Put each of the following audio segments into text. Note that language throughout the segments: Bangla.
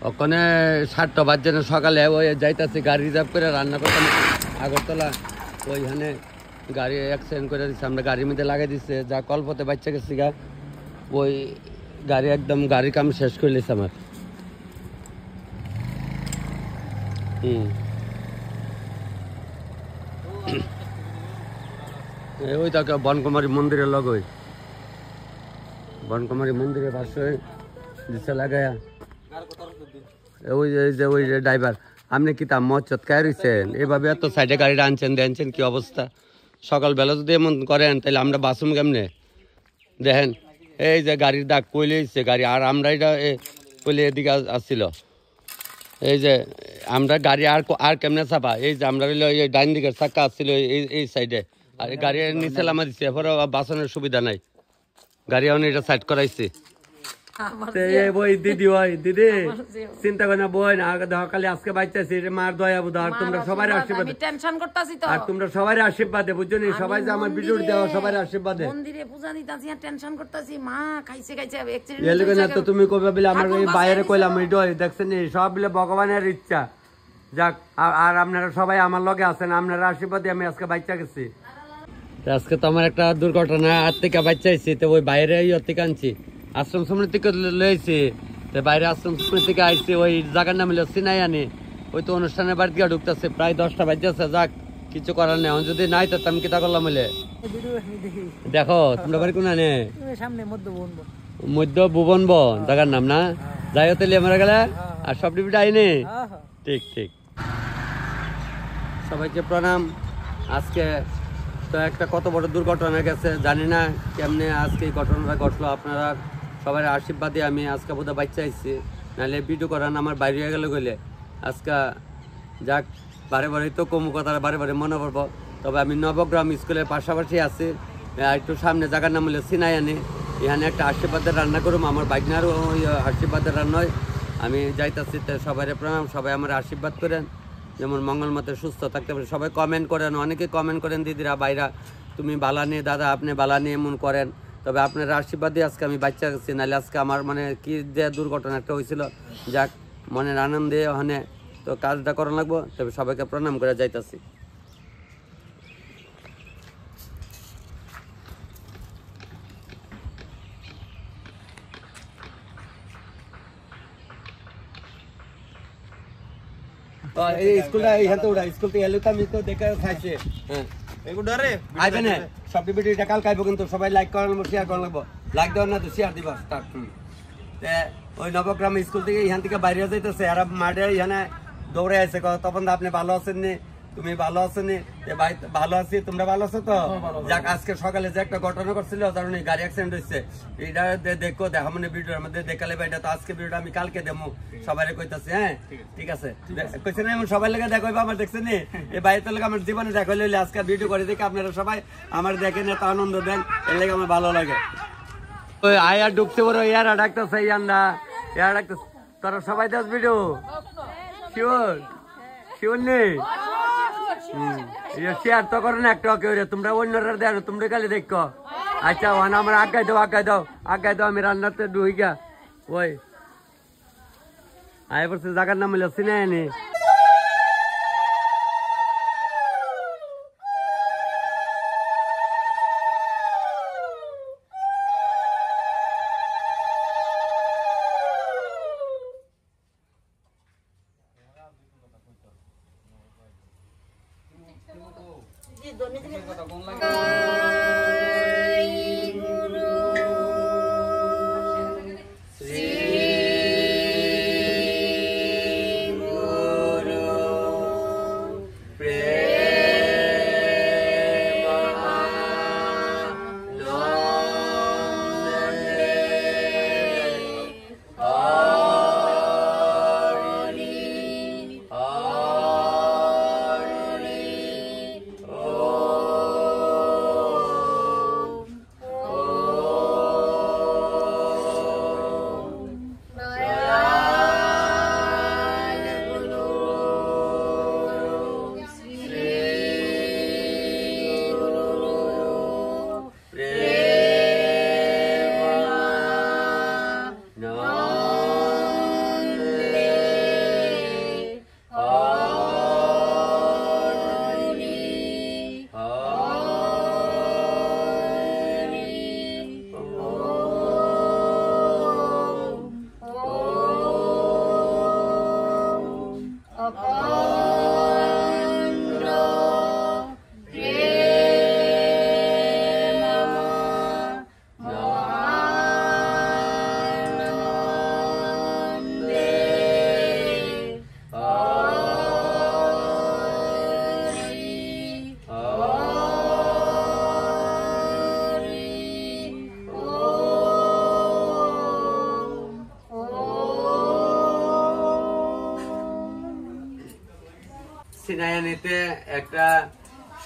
ওখানে 7টা বাজছে না সকালে ওই যাইতেছি গাড়ি রিজার্ভ করে রান্না করতাম আগরতলা ওইখানে গাড়ি অ্যাক্সিডেন্ট করে দিচ্ছে আমরা গাড়ির মধ্যে লাগাই দিচ্ছে যা কল্পতে বাচ্চা গেছি গা ওই গাড়ি একদম গাড়ির কাম শেষ করে লিছে আমার ওই তাকে বনকুমারী মন্দিরের লগ ওই বনকুমারী মন্দিরের পাশে দিচ্ছে লাগায়া ওই যে ওই যে ড্রাইভার আপনি কি তা মদ চৎকায় রয়েছেন এভাবে এত সাইডে গাড়িটা আনছেন দেখছেন কি অবস্থা সকালবেলা যদি এমন করেন তাহলে আমরা বাসুম কেমনে দেখেন এই যে গাড়ির দাগ কইলে গাড়ি আর আমরা এটা কইলে এদিকে আসছিল এই যে আমরা গাড়ি আর কেমনে চাপা এই যে আমরা এই ডাইন দিকের চাক্কা আসছিল এই সাইডে আর গাড়ি নিচে লামা দিচ্ছে এরপরে বাসনের সুবিধা নাই গাড়ি আমি এটা সাইড করাইছি দিদি ওই দিদি চিন্তা করে না বই না খালি আজকে বাচ্চাছি মার দয়া বুধ আর তোমরা সবাই আশীর্বাদ টেনশন করতেছি তো আর তোমরা সবাই আশীর্বাদে বুঝছো নি সবাই যে আমার ভিডিও দেওয়া সবাই আশীর্বাদে মন্দিরে পূজা দিতাছি আর টেনশন করতেছি মা খাইছে এলিগে না তো তুমি কবে বলে আমার এই বাইরে কইলাম ভিডিও দেখছেন নি সব বলে ভগবানের ইচ্ছা যাক আর আপনারা সবাই আমার লগে আছেন আপনারা আশীর্বাদে আমি আজকে বাচ্চা গেছি আজকে তো আমার একটা দুর্ঘটনা আর থেকে বাচ্চাইছি তো ওই বাইরে থেকে আনছি আশ্রম সমৃদ্ধ থেকে লইছি তো বাইরে আশ্রম সমৃদ্ধ থেকে আইছি ওই জায়গার নাম হলো সিনাই আনি ওই তো অনুষ্ঠানের বাড়িতে গিয়ে ঢুকতেছে প্রায় 10টা বাজছে যাক কিছু করার নেই যদি নাই তো আমি কিতা করলাম বলে দেখো তোমরা বাড়ি কোন আনে মধ্য ভুবন বন জায়গার নাম না যাই হতে আমরা গেলে আর সব ডিবিটা আইনি ঠিক ঠিক সবাইকে প্রণাম আজকে তো একটা কত বড় দুর্ঘটনা গেছে জানি না কেমনে আজকে এই ঘটনাটা ঘটলো আপনারা সবাই আশীর্বাদে আমি আজকে বোধহয় বাচ্চা আসছি নাহলে ভিডিও করান আমার বাইরে হয়ে গেলে গেলে আজকে যাক বারে বারে তো কমু কথা বারে বারে মনে পড়বো তবে আমি নবগ্রাম স্কুলের পাশাপাশি আছি একটু সামনে জায়গার নাম হলে সিনাই আনি এখানে একটা আশীর্বাদের রান্না করুম আমার বাইকনারও ওই আশীর্বাদের রান্নায় আমি যাইতেছি সবাই প্রণাম সবাই আমার আশীর্বাদ করেন যেমন মঙ্গলমতে সুস্থ থাকতে পারে সবাই কমেন্ট করেন অনেকে কমেন্ট করেন দিদিরা বাইরা তুমি বালা নিয়ে দাদা আপনি বালা নিয়ে এমন করেন তবে আপনার আশীর্বাদ দিয়ে আজকে আমি বাচ্চা গেছি নাহলে আজকে আমার মানে কি যে দুর্ঘটনা একটা হয়েছিল যাক মনের আনন্দে ওখানে তো কাজটা করা লাগবো তবে সবাইকে প্রণাম করে যাইতেছি স্কুলটা এইখান তো স্কুল থেকে এলো তো আমি তো দেখে খাইছে হ্যাঁ আইবে না সব ভিডিওটা কাল খাইবো কিন্তু সবাই লাইক করা লাগবো শেয়ার করা লাগবো লাইক দেওয়ার না তো শেয়ার দিবা স্টার্ট ওই নবগ্রাম স্কুল থেকে এখান থেকে বাইরে যাইতেছে আর মাঠে এখানে দৌড়ে আছে তখন আপনি ভালো আছেন নি তুমি ভালো আছো নি ভাই ভালো আছি তোমরা ভালো আছো তো যাক আজকে সকালে যে একটা ঘটনা করছিল কারণ গাড়ি অ্যাক্সিডেন্ট হয়েছে এটা দেখো দেখা মানে ভিডিওর মধ্যে দেখালে এটা তো আজকে ভিডিওটা আমি কালকে দেবো সবাই কইতাছি হ্যাঁ ঠিক আছে কইছে না এমন সবাই লেগে দেখো আমার দেখছেন নি এই বাইরে তো আমার জীবনে দেখা হইলে আজকে ভিডিও করে দেখে আপনারা সবাই আমার দেখেন এত আনন্দ দেন এর লেগে আমার ভালো লাগে ওই আয়া ঢুকতে বড় ইয়ারা ডাকতেছে ইয়ান্ডা ইয়ারা ডাকতেছে তোরা সবাই দেখ ভিডিও শিওর শিওর নেই শেয়ার তো করো না একটা তোমরা অন্যরা দেখো তোমরা খালি দেখো আচ্ছা আমার আগাই দাও আমি রান্নাতে ঢুই গা ওই আয় পড়ছে জায়গার নাম হলো সিনাইনি সিনায়ানিতে একটা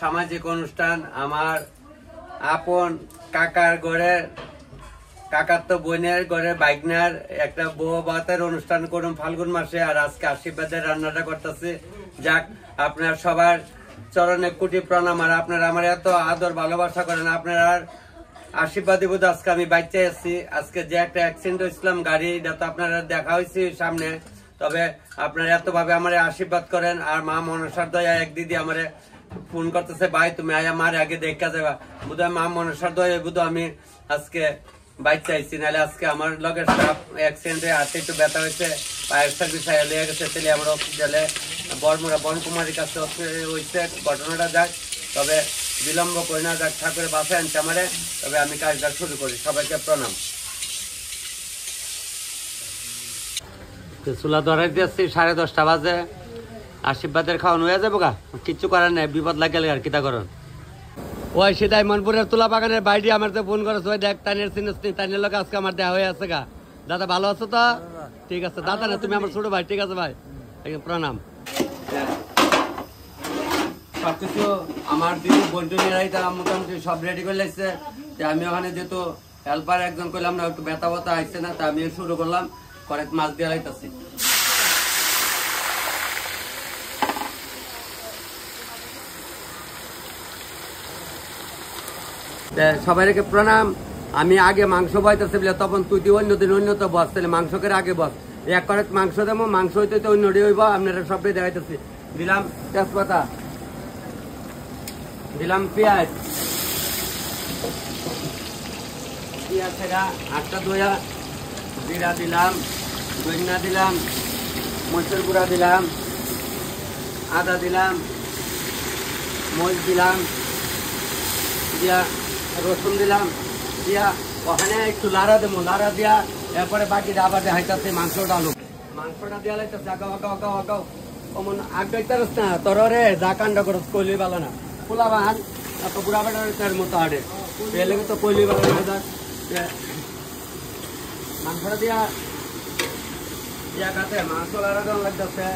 সামাজিক অনুষ্ঠান, আমার আপন কাকার ঘরের কাকার তো বোনের ঘরে বাইকনার একটা বউ ভাতের অনুষ্ঠান করুন ফাল্গুন মাসে। আর আজকে আশীর্বাদের রান্নাটা করতেছে। যাক, আপনার সবার চরণে কোটি প্রণাম। আর আপনারা আমার এত আদর ভালোবাসা করেন, আপনারা আশীর্বাদ দিব। আজকে আমি বাইচে আছি। আজকে যে একটা অ্যাক্সিডেন্ট হয়েছিলাম গাড়ি, এটা তো আপনারা দেখা হয়েছে সামনে। তবে আপনারা এত ভাবে আমার আশীর্বাদ করেন। আর মা মনসার দয়া এক দিদি আমারে ফোন করতেছে, ভাই তুমি আমার আগে দেখা যাবা। বোধহয় মা মনসার দয়া বুধ আমি আজকে বাইক চাইছি, নাহলে আজকে আমার লগের স্টাফ অ্যাক্সিডেন্টে হাতে একটু ব্যথা হয়েছে, ফায়ার সার্ভিস লেগে গেছে, তাহলে আমরা হসপিটালে বরমুড়া বনকুমারীর কাছে হয়েছে ঘটনাটা। যাক, তবে বিলম্ব করে না, যাক ঠাকুরের বাসায় আনছে আমারে। তবে আমি কাজটা শুরু করি। সবাইকে প্রণাম। চুলা ধরাই দিয়েছি, 10:30 বাজে। আশীর্বাদের খাওয়ানো হয়ে যাবো গা, কিচ্ছু করার নেই, বিপদ লাগলে আর কিতা করেন। ওই সিধাই মনপুরের তুলা বাগানের বাইরে আমার তো ফোন করেছে, ওই দেখ তানের চিনিস তানের লোক আজকে আমার দেওয়া হয়ে আছে গা। দাদা ভালো আছো তো? ঠিক আছে দাদা, না তুমি আমার ছোট ভাই। ঠিক আছে ভাই, প্রণাম। সবকিছু আমার দিদি বন্টুনিরাই তারা মোটামুটি সব রেডি করে লাগছে। আমি ওখানে যেহেতু হেল্পার একজন করলাম না, একটু ব্যথা ব্যথা আসছে না, তা আমি শুরু করলাম। কয়েক মাছ দিয়ে লাইতেছি। সবাইকে প্রণাম। আমি আগে মাংস বইতেছি বলে তখন তুই অন্যদিন অন্যত বস, তাহলে মাংস করে আগে বস। এক করে মাংস দেবো, মাংস হইতে তো অন্যটি হইব। আপনারা সবটাই দেখাইতেছি। দিলাম তেজপাতা, দিলাম পেঁয়াজ, পেঁয়াজ ছেড়া 8টা দইয়া, জিরা দিলাম, ধনিয়া দিলাম, মরিচের গুঁড়া দিলাম, আদা দিলাম, মরিচ দিলাম, দিয়া রসুন দিলাম, দিয়া ওখানে একটু লাড়া দেবো। লাড়া দিয়া এরপরে বাকিটা আবার দেখাইতেছে মাংসটা আলু। মাংসটা দিয়া লাইতেছে আগাও আগাও আগাও আগাও। অমন আগাইতারস না তোর রে, যা কাণ্ড করস কইলি ভালো না। পোলা বাহান তো বুড়া বেটার মতো আড়ে এলে তো কইলি ভালো না। মাংসটা দিয়া দিয়া কাতে মাংস লাড়া দেওয়া লাগতেছে।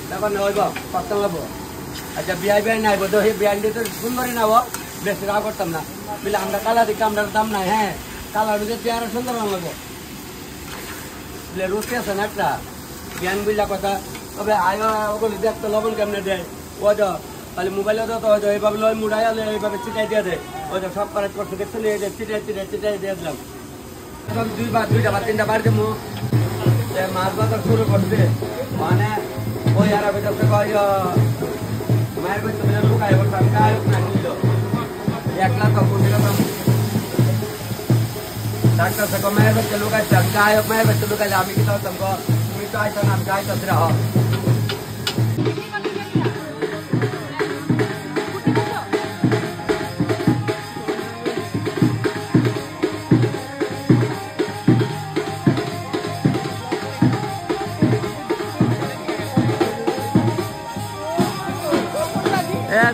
তারপর নইব কষ্ট লাগবো। আচ্ছা বিয়াই বিয়াই নাই বোধ হয়, বিয়াই দিয়ে তো সুন্দরই নাব, বেশি রাগ করতাম না। বলে আমরা কালা দিকে আমরা দাম নাই। হ্যাঁ, কালার বুঝে পেয়ারা সুন্দর লাগবো বলে রুচি আছে না একটা জ্ঞান বুঝলা কথা। তবে আয় ওগুলি দেখতো লবণ কেমনে দেয় ও যা খালি মোবাইলে তো এইভাবে লয় মুড়াই আলে এইভাবে চিটাই দিয়ে দেয়। ওই তো সব কারেক্ট করছে দেখতে নিয়ে চিটাই চিটাই চিটাই দিয়ে দিলাম। এখন 2বার 3টা বার দেবো। মাছ বাজার শুরু করছে মানে ওই আর মায়ের করতে লুকাই বলতাম গায়ক না নিল 1 লাখ ডাক্তার সে মায়ের করতে লুকাইতাম, গায়ক মায়ের করতে লুকাইলে আমি কি করতাম গো, তুমি তো আইতো না, আমি গাইতাছি রাহ।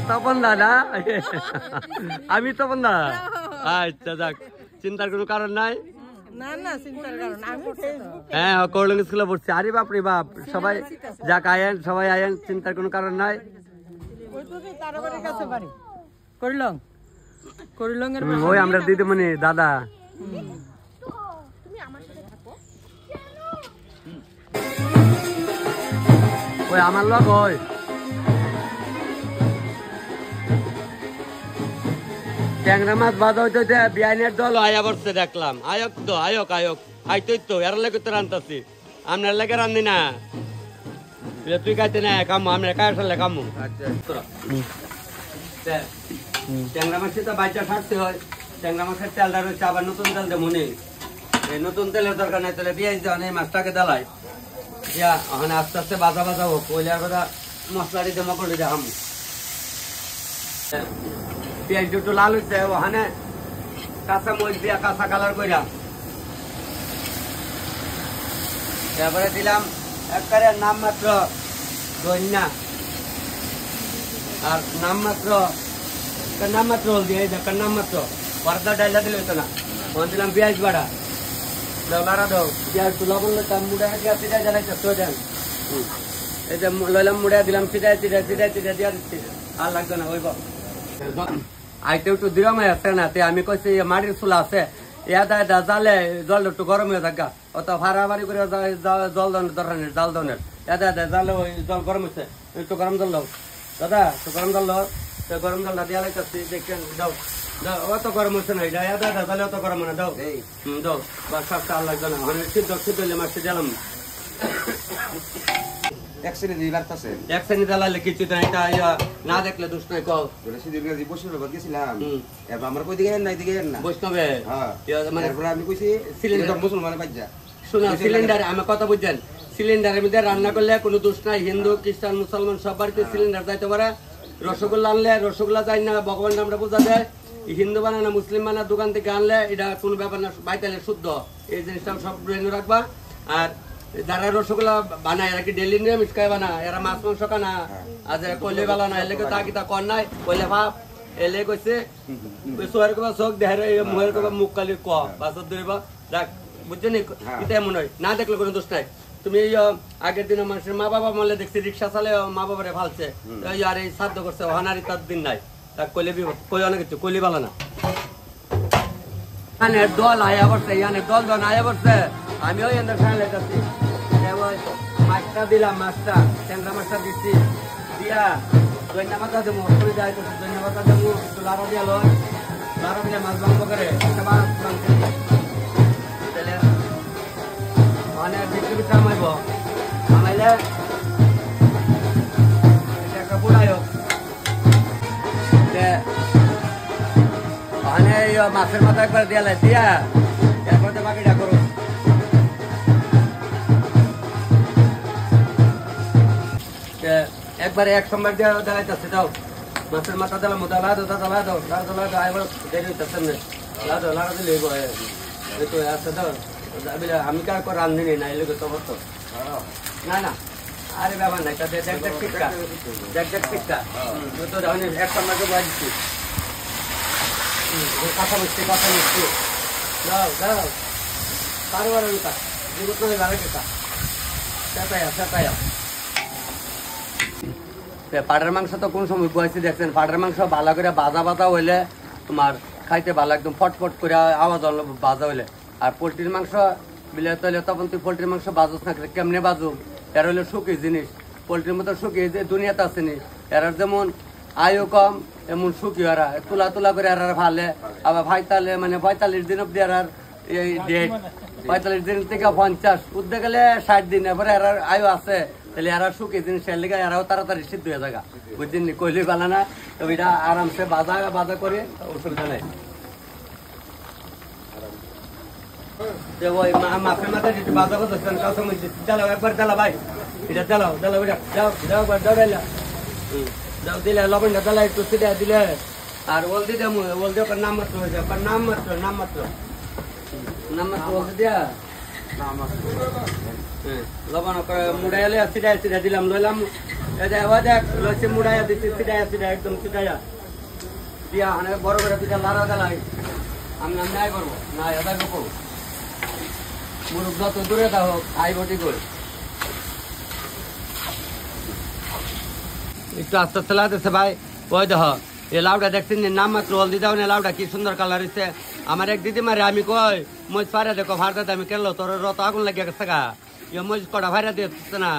তপন দা না, আমি তপন দা। আচ্ছা যাক, চিন্তার কোনো কারণ নাই। হ্যাঁ, করলং স্কুলে পড়ছি। আরে বাপ রে বাপ, সবাই যাক আয়েন, সবাই আয়েন, চিন্তার কোনো কারণ নাই। ওই আমরা দিদিমণি দাদা। ওই আমার লোক ওই ট্যাংরা মাছ বাজা হইতে বিয়ানের দল আয়া বসছে দেখলাম। আয়ক তো আয়ক আয়ক আইতই তো এর লেগে তো রান্তাছি, আপনার লেগে রান্ধি না। তুই খাইতে না কামু, আমরা কার সালে কামু। ট্যাংরা মাছ তো বাচ্চা ছাড়তে হয়। ট্যাংরা মাছের তেলটা রয়েছে, আবার নতুন তেল দেবো নেই। এই নতুন তেলের দরকার নাই, তাহলে পেঁয়াজ দেওয়া নেই, মাছটাকে দেলাই দিয়া ওখানে আস্তে আস্তে বাজা বাজা হোক। পয়লার কথা মশলা দিতে মকড়ি দিয়ে হামু। পেঁয়াজ একটু লাল হচ্ছে, ওখানে কাঁচা মরিচ দিয়া কাঁচা কালার কইরা তারপরে দিলাম একবারে নাম মাত্র ধনিয়া আর নাম মাত্র হলদি। এই দেখ নাম মাত্র ভর্তা ডাইলা দিলে হতো না। ওখানে দিলাম পেঁয়াজ বাড়া, লাড়া দাও, পেঁয়াজ লবণ লইতাম মুড়া দিয়া পিঠা জ্বালাইতে তো দেন। এই যে লইলাম মুড়া দিলাম চিটাই দিয়া দিচ্ছি আর লাগবে না হইব আইতে একটু দিলাম আছে না তে আমি কইছি মাটির চুলা আছে এটা জালে জল একটু গরম হয়ে থাকা অত ফাড়াফাড়ি করে জল দরকার নেই জাল দনের এটা জালে ওই জল গরম হচ্ছে একটু গরম জল দাও দাদা একটু গরম জল দাও গরম জলটা দিয়া লাগতেছি দেখেন দাও অত গরম হচ্ছে না এটা জালে অত গরম না দাও দাও বা সবটা আর লাগবে না মানে সিদ্ধ হলে মাছটা দিলাম এক শ্রেণী দিবার আছে এক শ্রেণী জ্বালালে কিছু না এটা না দেখলে দুষ্ট নাই কও সিদ্দিক গাজী বসির বাদ গেছিলাম এবার আমরা কই দিকে নাই দিকে না বৈষ্ণবে হ্যাঁ মানে এরপর আমি কইছি সিলিন্ডার মুসলমানের বাজ্জা শোনা সিলিন্ডার আমি কথা বুঝছেন সিলিন্ডারের মধ্যে রান্না করলে কোনো দোষ নাই হিন্দু খ্রিস্টান মুসলমান সব বাড়িতে সিলিন্ডার যাইতে পারে রসগোল্লা আনলে রসগোল্লা যাই না ভগবান আমরা বোঝা দেয় হিন্দু বানা না মুসলিম বানা দোকান থেকে আনলে এটা কোনো ব্যাপার না বাইতালে শুদ্ধ এই জিনিসটা সব ব্রেনে রাখবা আর যারা রসগোল্লা বানায় এরা কি ডেলি নিয়মিত খায় বানা এরা মাছ মাংস খানা আর যারা কইলে বালা না এলে তা কি তা কর নাই কইলে ভাব এলে কইছে সোয়ার কবা চোখ দেহারে মুহের কবা মুখ কালি ক বাসত ধরিব দেখ বুঝছেন এটা এমন হয় না দেখলে কোনো দোষ নাই তুমি আগের দিনে মানুষের মা বাবা মলে দেখছি রিক্সা চালে মা বাবারে ফালছে আর এই শ্রাদ্ধ করছে হানারি তার দিন নাই তা কইলে কই অনেক কিছু কইলে বালা না দল আয়া বসছে দল আয়া বসছে আমিও এদের খাই লেখাচ্ছি মাছটা দিলাম মাছটা ট্যাংরা মাছটা দিচ্ছি দিয়া দৈন্য মাথা দেবো যাই করছি দৈন্য মাথা দেবো একটু লাড়া দিয়া লয় লাড়া দিয়ে মাছ মাংস করে মানে বিক্রি বিক্রি আমাইব আমাইলে একটা বুড়াই হোক মানে মাছের মাথা একবার দিয়া লাই দিয়া এরপর বাকিটা করো একবারে এক সোমবার দিয়ে দেখাইতেছে দাও মাছের মাথা দিলাম লা দাও আবার দেরি হইতেছে না লাড়া দিলে আচ্ছা দাও আমি কার করে রান্ধিনি না এলে তো বলতো না না আরে ব্যাপার নাই তাদের দেখ টিকা এক সোমবারকে বয় দিচ্ছি কথা মিষ্টি দাও কারোবার জীবন নয় ভালো টিকা সেটাই পাটের মাংস তো কোন সময় বয়সে দেখছেন পাটের মাংস ভালো করে বাজা হইলে তোমার খাইতে ভালো একদম ফটফট করে আওয়াজ হলো বাজা হইলে আর পোলট্রির মাংস বিলাতে হইলে তখন তুই পোলট্রির মাংস বাজুস না কেমনে বাজু এর হইলে শুকি জিনিস পোলট্রির মতো শুকি যে দুনিয়াতে আসেনি এর যেমন আয়ু কম এমন শুকি এরা তুলা করে এর ভালে আবার ভাইতালে মানে 45 দিন অব্দি এর এই ডেট 45 দিন থেকে 50 উঠতে গেলে 60 দিন এবারে এর আয়ু আছে তাহলে এরা শুকি জিনিসের লেগে এরাও তাড়াতাড়ি সিদ্ধ হয়ে যাগা বুঝছেন কইলে বালা না তবে এটা আরামসে বাজা করে অসুবিধা নেই মাছের মাথা যেটা বাজা করতেছেন কাউ সময় চালাও একবার চালা ভাই এটা চালাও যাও দিলে লবণটা চালা একটু সিটা দিলে আর ওল দিতে ওল দিয়ে নাম মাত্র হয়ে যায় নাম মাত্র ওল দিয়া লবণ মুড়াইলে সিটাই দিলাম লইলাম লইছে মুড়াইয়া দিচ্ছি সিটাই একদম সিটাইয়া দিয়া অনেক বড় বড় পিঠা লাড়া দেলাই আমি নাই করবো না এটা করবো মুরুখ যত দূরে তা হোক আই বটি করে একটু আস্তে আস্তে লাগতেছে ভাই ওই দেখ এই লাউটা দেখছেন নাম মাত্র হলদি দাও না লাউটা কি সুন্দর কালার হচ্ছে আমার এক দিদি মারে আমি কই মই পারে দেখো ভাড়াতে আমি কেন তোর রত আগুন লাগিয়ে গেছে গা মই কটা ভাইরা দিচ্ছে না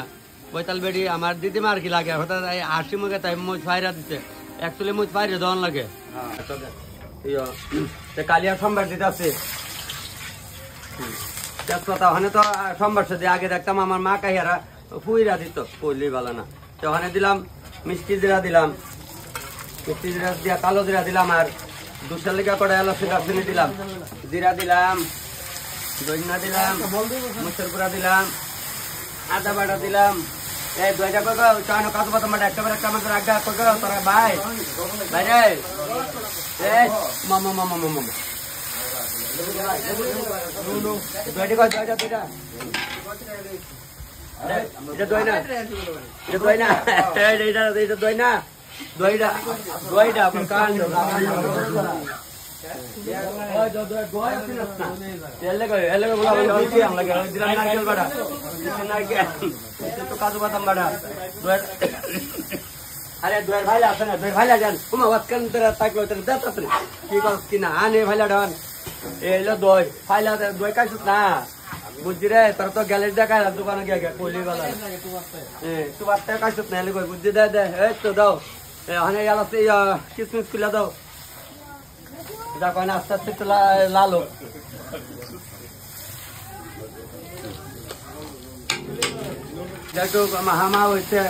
বৈতাল বেড়ি আমার দিদি মার কি লাগে হঠাৎ হাসি মুখে তাই মই ভাইরা দিচ্ছে অ্যাকচুয়ালি মই বাইরে দেওয়ান লাগে কালিয়া সোমবার দিতে আছে তেজপাতা ওখানে তো সোমবার সাথে আগে দেখতাম আমার মা কাহিয়ারা ফুইরা দিত কইলি ভালো না তো ওখানে দিলাম মিষ্টি জিরা দিলাম মিষ্টি জিরা দিয়া কালো জিরা দিলাম আর দুশার লিখা কটা এলাচি দারচিনি দিলাম জিরা দিলাম ধনিয়া দিলাম মরিচের গুঁড়া দিলাম আদা বাটা দিলাম এই দুইটা করবো চানো কাজু বাদাম বাটা একটা আমাদের আড্ডা করবো তোরা ভাই বাইরে এই মামা এটা দই না আপনার কান কাজু বাদাম বাড়া আরে দুয়ের ভাইলা আছে না দুয়ের ভাইলা যান তোমার ওয়াতকান তোরা তাকলো তোরা দাঁত কি কর কি না আনে ভাইলা ডান এলো দই ভাইলা দই কাইছ না বুঝছি রে তোর তো গ্যালারি দেখা দোকানে গিয়ে কইলি গলা তুই বাচ্চা কাইছ না এলে কই বুঝছি দে দে এই তো দাও হানে গেলাছে কিসমিস খুলে দাও যা কয় না আস্তে আস্তে তো লালো দেখো হামা হয়েছে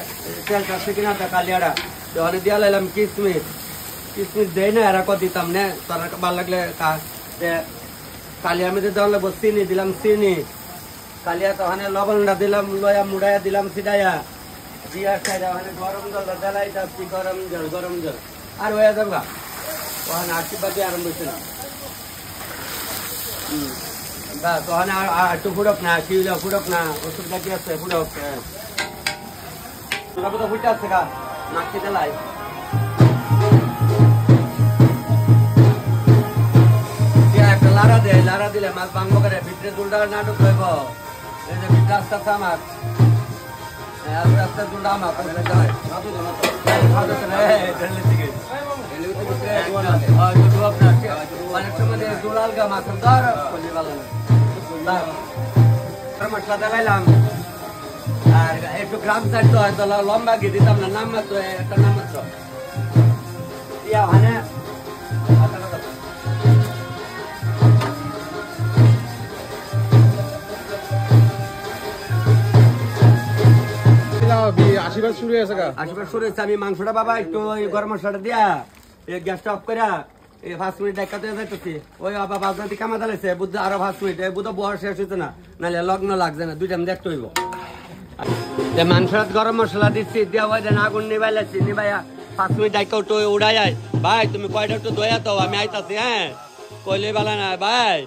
তেল কাছে কিনা কালিয়াড়া ওখানে দিয়া লাইলাম কিসমিস কিসমিস দেয় না এরা কত দিতাম না তোর ভালো লাগলে কালিয়ার মধ্যে দেওয়া লাগবো চিনি দিলাম চিনি কালিয়া তো ওখানে লবণটা দিলাম লয়া মুড়াইয়া দিলাম সিডাইয়া দিয়া খাইয়া ওখানে গরম জল ঢালাই যাচ্ছি গরম জল আর হয়ে যাবো ওখানে আশীর্বাদে আরম্ভ হয়েছে না ওখানে আর একটু ফুটক না শিউলা ফুটক না ওষুধ গাছি আছে ফুটক তো ফুটে আছে গা নাক খেতে লাই একটা লাড়া দিলে মাছ ভাঙবো করে ভিতরে দুলটা নাটক হইব এই যে ভিতরে আস্তে আস্তে আমার আস্তে দুলটা আমার অনেক সময় দুলাল গা মাছ ধর মশলা দেলাইলাম আর একটু গ্রাম সাইড তো হয়তো লম্বা গিয়ে দিতাম না নাম মাত্র একটা নাম মাত্র ইয়া মানে আশীর্বাদ শুরু হয়েছে আশীর্বাদ শুরু হয়েছে আমি মাংসটা বাবা একটু গরম মশলাটা দিয়া গ্যাসটা অফ করে 5 মিনিট দেখাতে যাইতেছি ওই বাবা বাজনাতি কামা দাঁড়াইছে বুদ্ধ আরো 5 মিনিট বুদ্ধ বয়স শেষ হইতে না নাহলে লগ্ন লাগছে না দুইটা দেখতে হইব মাংসত গরম মশলা দিচ্ছি দিয়া ওই দেন আগুন নিবাইলাছি নিবাইয়া 5 মিনিট ডাইকা উঠো উড়াই আয় ভাই তুমি কয়টা একটু দয়া তো আমি আইতাছি হ্যাঁ কইলে বালা না ভাই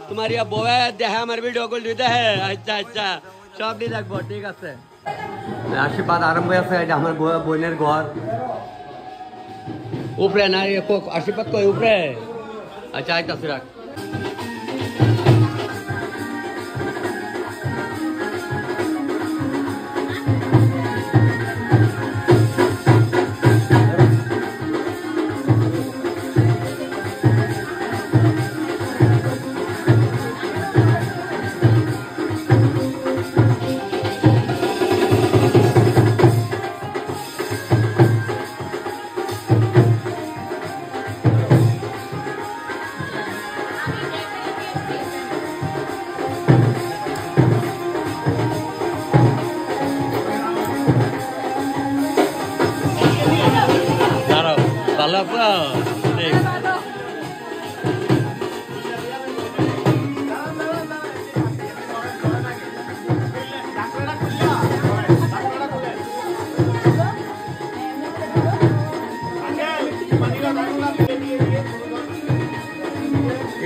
তোমার ইয়া বউয়ে দেখে আমার ভিডিও কল দিতে হ্যাঁ আচ্ছা আচ্ছা সব দিয়ে রাখবো ঠিক আছে আশীর্বাদ আরম্ভ আছে এটা আমার বোনের ঘর উপরে না আশীর্বাদ কই উপরে আচ্ছা আইতাছি রাখ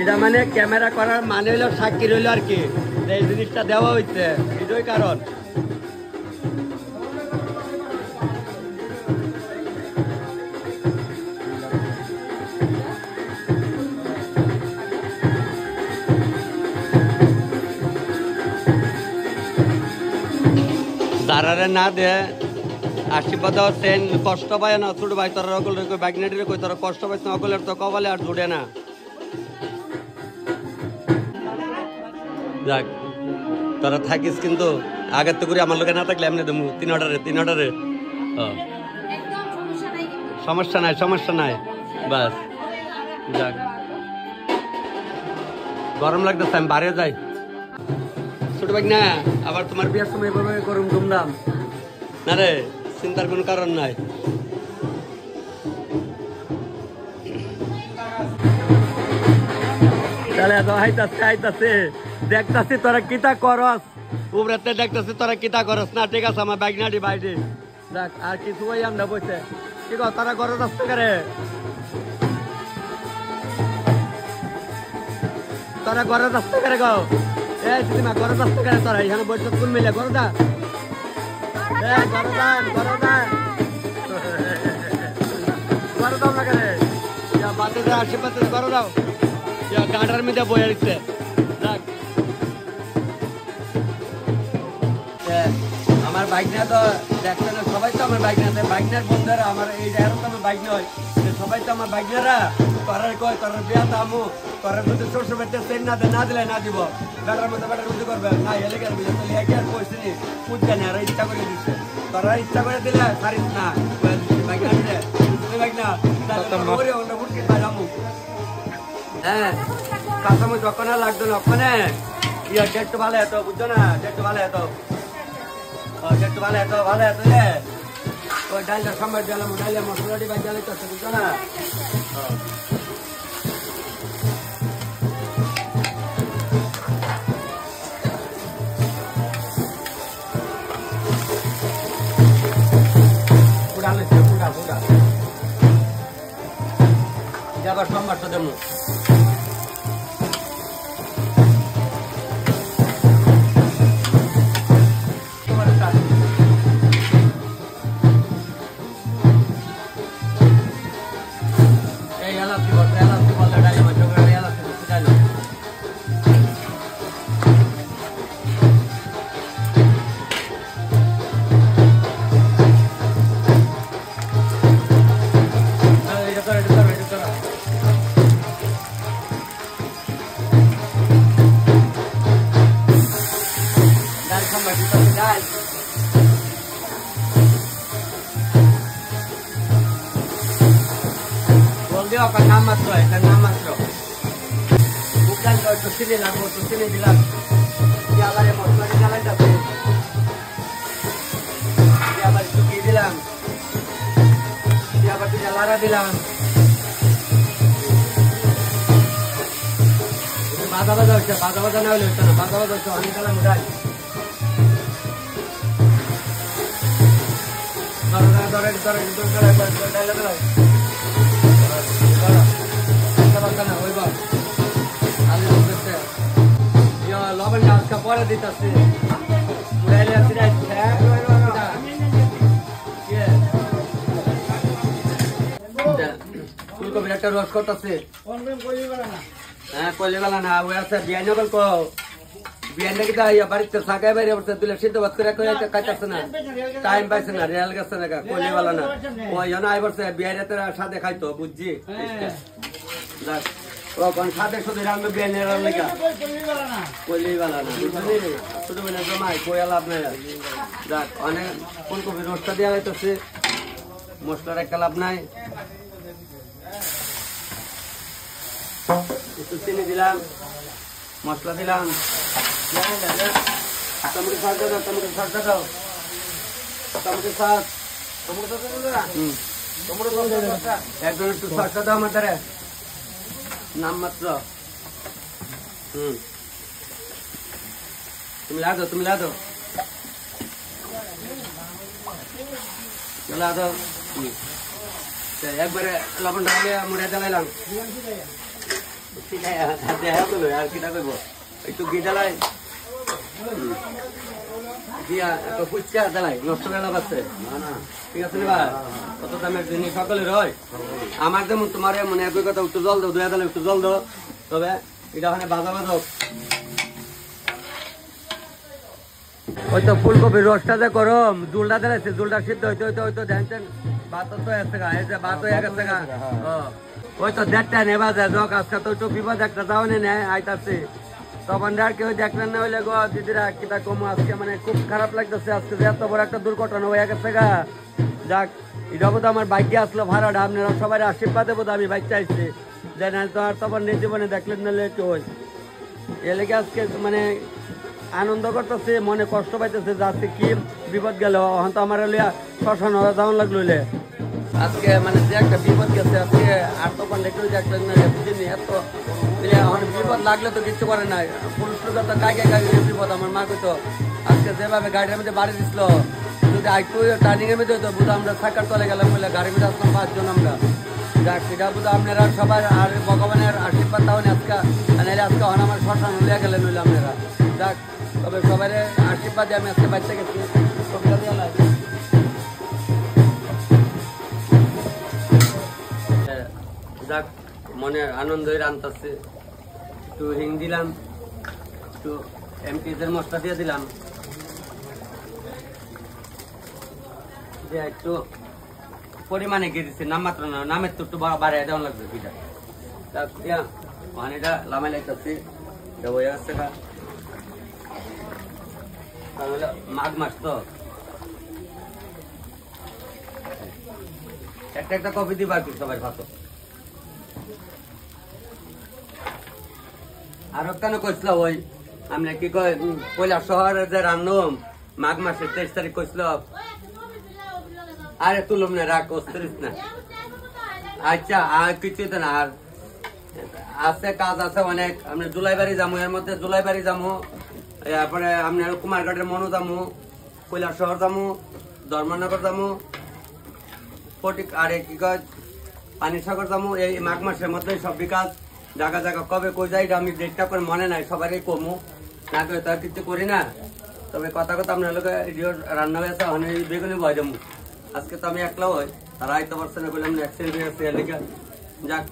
এটা মানে ক্যামেরা করার মানে হইলো সাক্ষী রইল আর কি এই জিনিসটা দেওয়া হইছে এটাই কারণ যারারে না দে আশীর্বাদ সেন কষ্ট পায় না ছোট ভাই তোর অকল ব্যাগনেটির কই তোর কষ্ট পাইছ না অকলের তো কপালে আর জুড়ে না যাক তোরা থাকিস কিন্তু আগের তো করে আমার লোকে না থাকলে এমনি দেবো 3 অর্ডারে সমস্যা নাই বাস যাক গরম লাগতেছে আমি বাইরে যাই ছোট ভাই না আবার তোমার বিয়ের সময় এভাবে গরম ধুমধাম না রে চিন্তার কোনো কারণ নাই তাহলে আইতাছে দেখতাছি তোরা কিতা করস উপরেতে দেখতাছি তোরা কিতা করস না ঠিক আছে আমার ব্যাগনাটি বাইরে দেখ আর কিছু ওই আমরা বসে কি কর তোরা ঘরে আসতে করে তোরা ঘরে আসতে করে গো এই সিনেমা ঘরে আসতে করে তোরা এখানে বসে কোন মিলে ঘরে দা ঘরে দাও না করে বাতে আশেপাশে ঘরে দাও গাঁটার মধ্যে বয়ে দিচ্ছে আমার আমার বাইক নিয়ে তো দেখছেন সবাই তো আমার বাইক নিয়ে বাইক নিয়ে বন্ধুরা আমার এই জায়গাটা তো আমার বাইক নয় সবাই তো আমার বাইক নিয়েরা করার কয় করার বিয়া দামু করার মধ্যে ছোট বেটে সেন না দিলে না দিব বেটার মধ্যে বেটার বুঝতে করবে না এলে গেলে বুঝে তাহলে একে আর কইছি নি বুঝতে না আর ইচ্ছা করে দিচ্ছে করার ইচ্ছা করে দিলে সারিস না বাইক না দিলে বাইক না তাহলে ওটা বুঝতে পারামু হ্যাঁ কাঁচামরিচ ওখানে লাগতো না ওখানে ইয়া ডেট ভালো এত বুঝছো না ডেট ভালো এত ডেট ভালো এত রে ওই ডালটা সম্বার দিলাম ডালে মশলাটি বাই ডালে তো বুঝছো না আবার সম্বার তো দেবো নাম মাত্র এটা নাম মাত্র বুকান তো সিনে লাগবো তো সিনে দিলাম আবার মশলাটি জ্বালাই যাবে আবার চুকিয়ে দিলাম আবার লাড়া দিলাম বাজা বাজা হচ্ছে বাজা বাজা না হলে হচ্ছে না বাজা বাজা হচ্ছে অনেক গেলাম উঠাই লবণ গাছটা পরে দিতেছে ফুলকপির একটা রস করতেছে হ্যাঁ কলিবেলা না ওই আছে বিয়ানি বল কো বিয়ানি কি তাই বাড়িতে সাকাই বাইরে পড়তে তুলে সিদ্ধ ভাত করে কাটাছে না টাইম পাইছে না রেল গেছে না কলিবেলা না ওই জন্য আই বলছে বিয়ানিতে সাথে খাইতো বুঝছি কোন সাথে শুধু রান্না বিয়ানি রান্না কলিবেলা না শুধু মানে জমাই কই লাভ নাই যাক অনেক ফুলকপির রসটা দেওয়া হইতেছে মশলার একটা লাভ নাই একটু চিনি দিলাম মশলা দিলাম টমেটো সস দাও টমেটো সস দাও টমেটো সস একদম একটু সসটা দাও আমার দ্বারা নাম মাত্র তুমি লা দাও একবারে লবণ ঢালে মুড়ে জ্বালাইলাম আর কিটা করবো একটু ঘি জ্বালাই দিয়া একটু ফুচকা জ্বালাই নষ্ট গেলা পাচ্ছে ঠিক আছে না কত দামের জিনিস সকলের হয় আমার যেমন তোমার মনে একই কথা একটু জল দাও দুয়া দিলে একটু জল দাও তবে এটা ওখানে বাজা বাজাও ওই তো ফুলকপির রসটা যে গরম জুলটা দিলাইছে জুলটা সিদ্ধ হইতে হইতে হয়তো ধ্যান ভাত তো এসে গা এই যে ভাত হয়ে গেছে গা ওই তো দেড়টা নেবা যায় যোগ আজকে তো একটু বিপদ একটা যাও নেয় আইতাছে তখন আর কেউ দেখলেন না হইলে গো দিদিরা কিটা কম আজকে মানে খুব খারাপ লাগতেছে আজকে যে এত বড় একটা দুর্ঘটনা হয়ে গেছে গা যাক এটা বোধ আমার বাইকে আসলো ভাড়াটা আপনারা সবাই আশীর্বাদে বোধ আমি বাইক চাইছি যে না তো আর তখন নিজ জীবনে দেখলেন না একটু ওই এ লেগে আজকে মানে আনন্দ করতেছে মনে কষ্ট পাইতেছে যাচ্ছে কি বিপদ গেল এখন তো আমার শ্মশান যাওয়ান লাগলো আজকে মানে যে একটা বিপদ গেছে আজকে আর তখন দেখলো যে একটা বুঝিনি এত বিপদ লাগলে তো কিচ্ছু করে নাই পুলিশ তো কাকে বিপদ আমার মা কইতো আজকে যেভাবে গাড়ির মধ্যে বাড়ি দিছিল যদি একটু টার্নিং এর মধ্যে হতো বুঝো আমরা সাকার চলে গেলাম বলে গাড়ির মধ্যে আসলাম 5 জন আমরা যাক সেটা বুঝো আপনারা সবাই আর ভগবানের আশীর্বাদ তাহলে আজকে নাহলে আজকে হন আমার শ্মশান লিয়া গেলেন হইলে আপনারা যাক তবে সবাই আশীর্বাদে আমি আজকে বাচ্চা গেছি কবিতা দিয়ে লাগে যাক মনে আনন্দ রান্তাছে একটু হিং দিলাম একটু এমপিদের মশলা দিয়ে দিলাম যে একটু পরিমাণে গিয়ে দিচ্ছে, নাম মাত্র না, নামের তো একটু বাড়াই দেওয়া লাগবে পিঠা। তা পানিটা লামাই লাগতেছি, এটা হয়ে আসছে না, তাহলে মাঘ মাস তো একটা একটা কফি দিবা একটু সবাই ভাত। আর কেন কইছিল ওই আমরা কি কয় কৈলাস শহরে যে রান্নম মাঘ মাসের 23 তারিখ কইছিল, আরে তুলম না, রাখ অস্ত্রিস না। আচ্ছা আর কিছু তো না, আর আছে কাজ আছে অনেক। আমরা জুলাই বাড়ি যাবো, এর মধ্যে জুলাই বাড়ি যাবো, তারপরে আপনার কুমারঘাটের মনো যাবো, কৈলাস শহর যাবো, ধর্মনগর যাবো, ফটিক আরে কি কয় পানিসাগর যাবো। এই মাঘ মাসের মধ্যে সব বিকাশ জায়গা জায়গা কবে কই যাই আমি ডেটটা করে মনে নাই, সবারই কমু না করে তো আর কিছু করি না। তবে কথা কথা আপনার লোক রান্না হয়েছে অনেক বেগুনি ভয় যাবো। আজকে তো আমি একলা হই, তারা আইতে পারছে না, বললাম অ্যাক্সিডেন্ট হয়ে গেছে এলাকা যাক।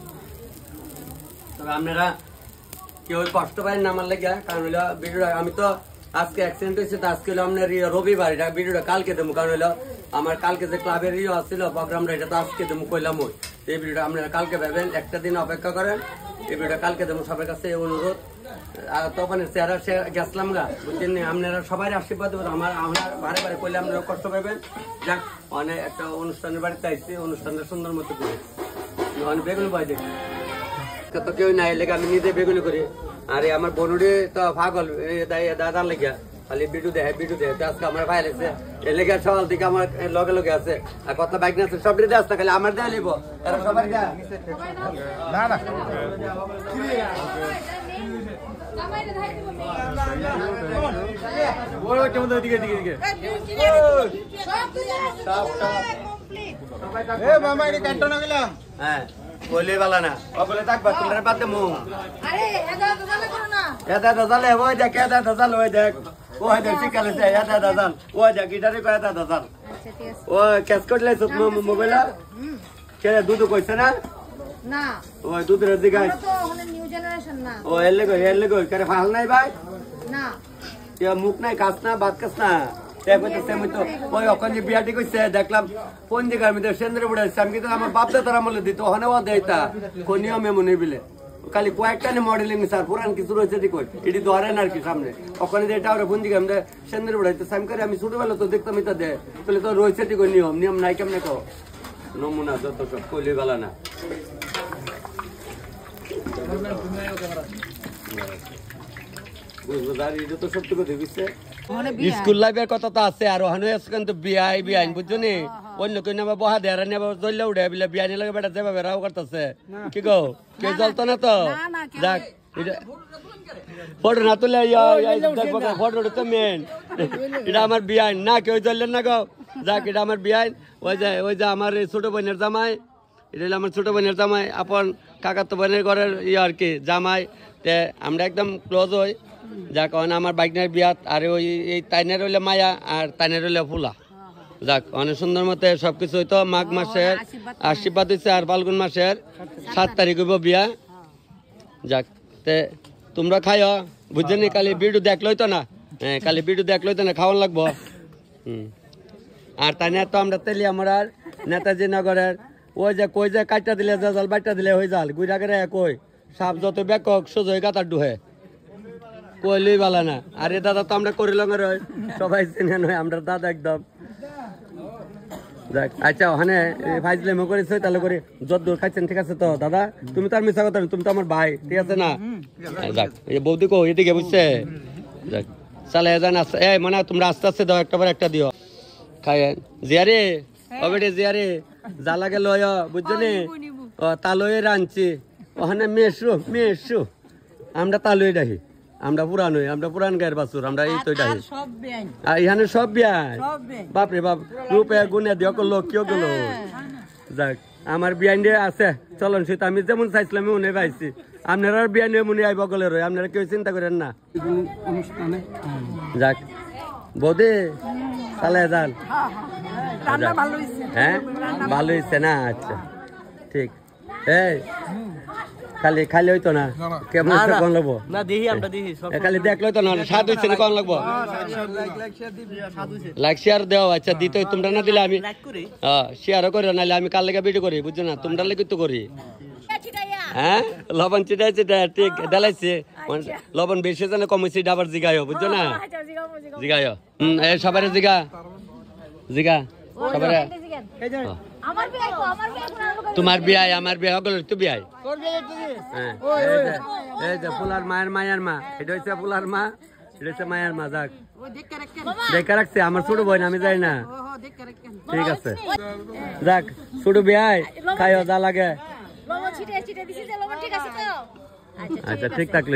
তবে আপনারা কেউ কষ্ট পায় না আমার লেগে, কারণ হইলো ভিডিওটা আমি তো আজকে অ্যাক্সিডেন্ট হয়েছে, তো আজকে হলো আপনার রবিবার, এটা ভিডিওটা কালকে দেবো, কারণ হইলো আমার কালকে যে ক্লাবের আসছিল প্রোগ্রামটা, এটা তো আজকে দেবো কইলাম। ওই এই ভিডিওটা আপনারা কালকে পাবেন, একটা দিন অপেক্ষা করেন, এই ভিডিওটা কালকে দেবো। সবার কাছে অনুরোধ, তখন চেহারা গেছিলাম গা, বুঝছেন, আপনারা সবাই আশীর্বাদ দেবেন। আমার বারে বারে করলে আপনারা কষ্ট পাবেন। যাক অনেক একটা অনুষ্ঠানের বাড়িতে আইসি, অনুষ্ঠানটা সুন্দর মতো করে বেগুনি ভয় দেখি তো কেউ নাই, লেগে আমি নিজে বেগুনি করি। আরে আমার বনুরে তো পাগল দাদার লেগে খালি ভিডিও দেয় আজকে আমার ভাই লাগছে এ লেগে সকাল থেকে আমার লগে লগে আছে। আর কত বাইক আছে সব দিতে আসতে, খালি আমার দেয়া লিব এরা সবাই না না হ্যাঁ বলে বালা না বলে থাকবা তোমরা বাদ দে মুখ এটা দাদালে ওই দেখ, এটা দাদাল ওই দেখ, ওই দেখ শিকালে সে এটা দাদাল ওই দেখ গিটারে কয় এটা দাদাল ও ক্যাশ করলে সব মোবাইল কে দুধ কইছে না না ওই দুধের দিকে তো ওখানে নিউ জেনারেশন না ও এলে কই করে ফাল নাই ভাই না এ মুখ নাই কাজ না বাদ কাজ না ওই ওখানে বিয়াটি কইছে দেখলাম কোন জায়গার মধ্যে সেন্দ্র বুড়াইছে। আমি কিন্তু আমার বাপ দাদার আমলে দিত ওখানে ও দেয়তা কোন নিয়মে মনে বিলে খালি কয়েকটা মডেলিং স্যার পুরান কিছু রয়েছে ঠিক এটি ধরেন আর কি সামনে ওখানে এটা ওরা কোন জায়গায় আমরা সেন্দ্র বুড়াইতে আমি করে আমি ছোটবেলা তো দেখতাম এটা দেয় তাহলে তো রয়েছে ঠিক নিয়ম নাই কেমনে কো নমুনা যত সব কইলে বেলা না স্কুল লাইফের কথা তো আছে আর ওখানে কিন্তু বিয়াই বিয়াইন বুঝছো নি অন্য কেউ নেবা বহা দেয় নেবা চললে উঠে বিলে বিয়ানি লাগে বেটা যাবে রাও করতেছে কি গো কে চলতো না তো যাক ফটো না তুলে ফটো তো মেন এটা আমার বিয়াইন না কেউ চললেন না গো যাক এটা আমার বিয়াইন ওই যে আমার ছোট বোনের জামাই এটা হলো আমার ছোট বোনের জামাই আপন কাকাতো বোনের ঘরের আর কি জামাই তে আমরা একদম ক্লোজ হই যাক আমার বাইকনের বিয়াত আর ওই এই তাইনের হইলে মায়া আর তাইনের হইলে ফুলা যাক অনেক সুন্দর মতে সবকিছু হইতো মাঘ মাসের আশীর্বাদ হয়েছে আর ফাল্গুন মাসের 7 তারিখ হইব বিয়া যাক তে তোমরা খাইও বুঝছেন কালি ভিডিও দেখলই তো না হ্যাঁ কালি ভিডিও দেখলই তো না খাওয়ান লাগবো আর তাই তো আমরা তেলি আমার নেতাজি নগরের ওই যে কই যে কাটটা দিলে জাল বাইটা দিলে হয়ে জাল গুইরা করে কই সাপ যত ব্যাকক সোজই কাতার ডুহে কইলই বালা না আরে দাদা তো আমরা করিলাম সবাই চিনে নয় আমরা দাদা একদম যাক আচ্ছা ওখানে ফাইজলেমো করেছে তাহলে করে যতদূর খাইছেন ঠিক আছে তো দাদা তুমি তো আর মিশা কথা তুমি তো আমার ভাই ঠিক আছে না যাক এই বৌদি কো এদিকে বুঝছে যাক চলে যান এই মনে তোমরা আস্তে আস্তে দাও একটা বার একটা দিও খায় জিয়ারে ওবেটে জিয়ারে জ্বালা গেল বুঝছো নি ও তালয়ে রাঁধছি ওখানে মেশু আমরা তালুই ডাহি আমরা পুরান গায়ের বাছুর আমরা এই তো ডাহি আর এখানে সব বিয়াই বাপরে বাপ রূপে গুনে দিও লোক কেউ গেল যাক আমার বিয়ান আছে চলন শীত আমি যেমন চাইছিলাম মনে পাইছি আপনারা বিয়ান মনে আইব গলে রয় আপনারা কেউ চিন্তা করেন না যাক বৌদি চালে যান হ্যাঁ ভালো হয়েছে না আচ্ছা ঠিক এই খালি খালি হইতো না কেমন কোন লাগবো না দেখি আমরা দেখি সব খালি দেখলে তো না স্বাদ হইছে না কোন লাগবো লাইক শেয়ার দাও আচ্ছা দিতে তোমরা না দিলে আমি লাইক করি শেয়ারও করি নাহলে আমি কাল লেগে ভিডিও করি বুঝছো না তোমরা লেগে তো করি হ্যাঁ লবণ চিটাই চিটা ঠিক ডালাইছে লবণ বেশি জানে কম হয়েছে আবার জিগায় বুঝছো না জিগায় সবারে জিগা জিগা সবারে তোমার বিয়াই আমার বিয়ে হগল তুই বিয়াই এই যে ফুলার মায়ের মায়ের মা এটা হচ্ছে ফুলার মা এটা হচ্ছে মায়ের মা যাক দেখা রাখছে আমার ছোট বোন আমি যাই না ঠিক আছে যাক ছোট বিয়াই খাইও যা লাগে আচ্ছা ঠিক থাকলে